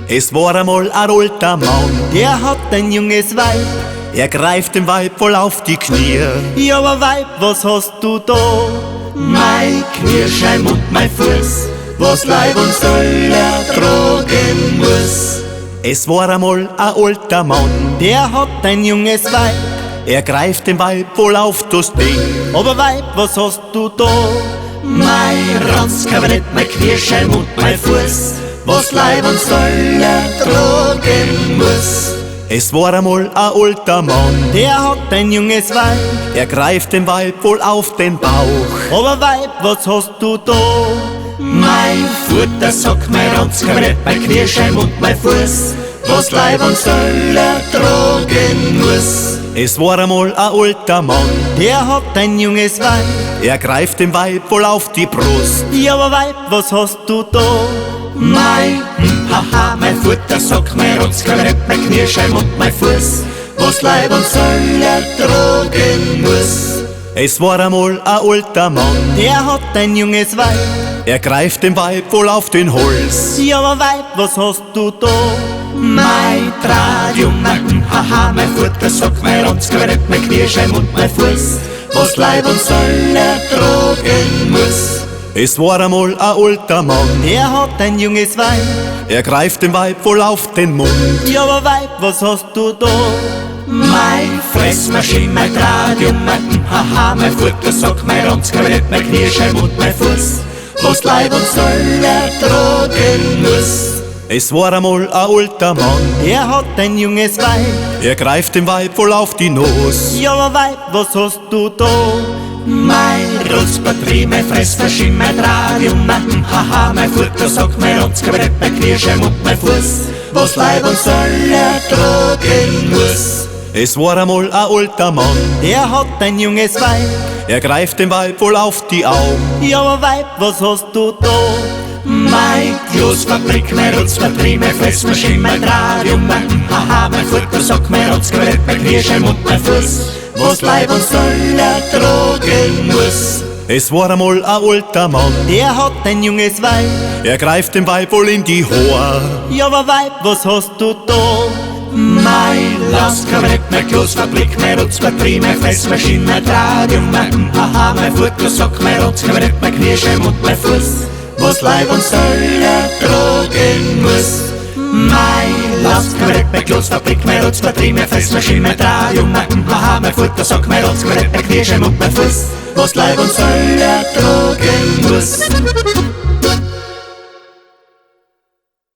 Es war einmal ein alter Mann, der hat ein junges Weib. Er greift dem Weib voll auf die Knie. Ja, aber Weib, was hast du da? Mein Knirscheim und mein Fuß, was Leib und Soll ertragen muss. Es war einmal ein alter Mann, der hat ein junges Weib. Er greift dem Weib voll auf das Ding. Aber Weib, was hast du da? Mein Ranzkabinett, mein Knirscheim und mein Fuß, was Leib und Soll ertragen muss. Es war einmal ein alter Mann, der hat ein junges Weib. Er greift dem Weib voll auf den Bauch. Aber Weib, was hast du da? Mein Futtersack, mein Ranzkabinett, mein Knirscheim und mein Fuß, was Leib und Soll ertragen muss. Es war einmal ein alter Mann, der hat ein junges Weib. Er greift dem Weib voll auf die Brust. Ja, aber Weib, was hast du da? Mein mein Futtersack, mein Ranzkabinett, mein Knirscheim und mein Fuß, was Leib und Soll ertragen muss. Es war einmal ein alter Mann, der hat ein junges Weib. Er greift dem Weib voll auf den Hals. Ja, aber Weib, was hast du da? Mein Tradium, mein Futtersack, mein Ranzkabinett, mein Knirscheim und mein Fuß, was Leib und Soll ertragen muss. Es war einmal ein alter Mann, der hat ein junges Weib. Er greift dem Weib voll auf den Mund. Ja, aber Weib, was hast du da? Mein Fressmaschine, mein Tradium, mein Futtersack, mein Ranzkabinett, mein Knirscheim und mein Fuß, was Leib und Soll ertragen muss. Es war einmal ein alter Mann, der hat ein junges Weib. Er greift dem Weib voll auf die Nuss. Ja, aber Weib, was hast du da? Mein Rotzbatterie, mein Fressmaschine, mein Tradium, mein Futtersack, mein Ranzkabinett, mein Knirscheim und mein Fuß, was Leib und Soll ertragen muss. Es war einmal ein alter Mann, der hat ein junges Weib. Er greift dem Weib voll auf die Augen. Ja, aber Weib, was hast du da? Mein Kloßfabrik, mein Rotzbatterie, mein Fressmaschine, mein Tradium, mein Futtersack, mein Ranzkabinett, mein Knirscheim und mein Fuß, was Leib und Soll ertragen muss. Es war einmal ein alter Mann, der hat ein junges Weib. Er greift dem Weib voll in die Haar. Ja, aber Weib, was hast du da? Mein Lastkabinett, mein Kloßfabrik, mein Rotzbatterie, mein Fressmaschine, mein Tradium, mein Futtersack, mein Ranzkabinett, mein Knirscheim und mein Fuß, was Leib und Soll ertragen muss. Mein Lastkabinett, mein Kloßfabrik, mein Rotzbatterie, mein Fressmaschine, mein Tradium, mein Futtersack, mein Ranzkabinett, mein Knirscheim und mein Fuß, was Leib und Soll ertragen muss.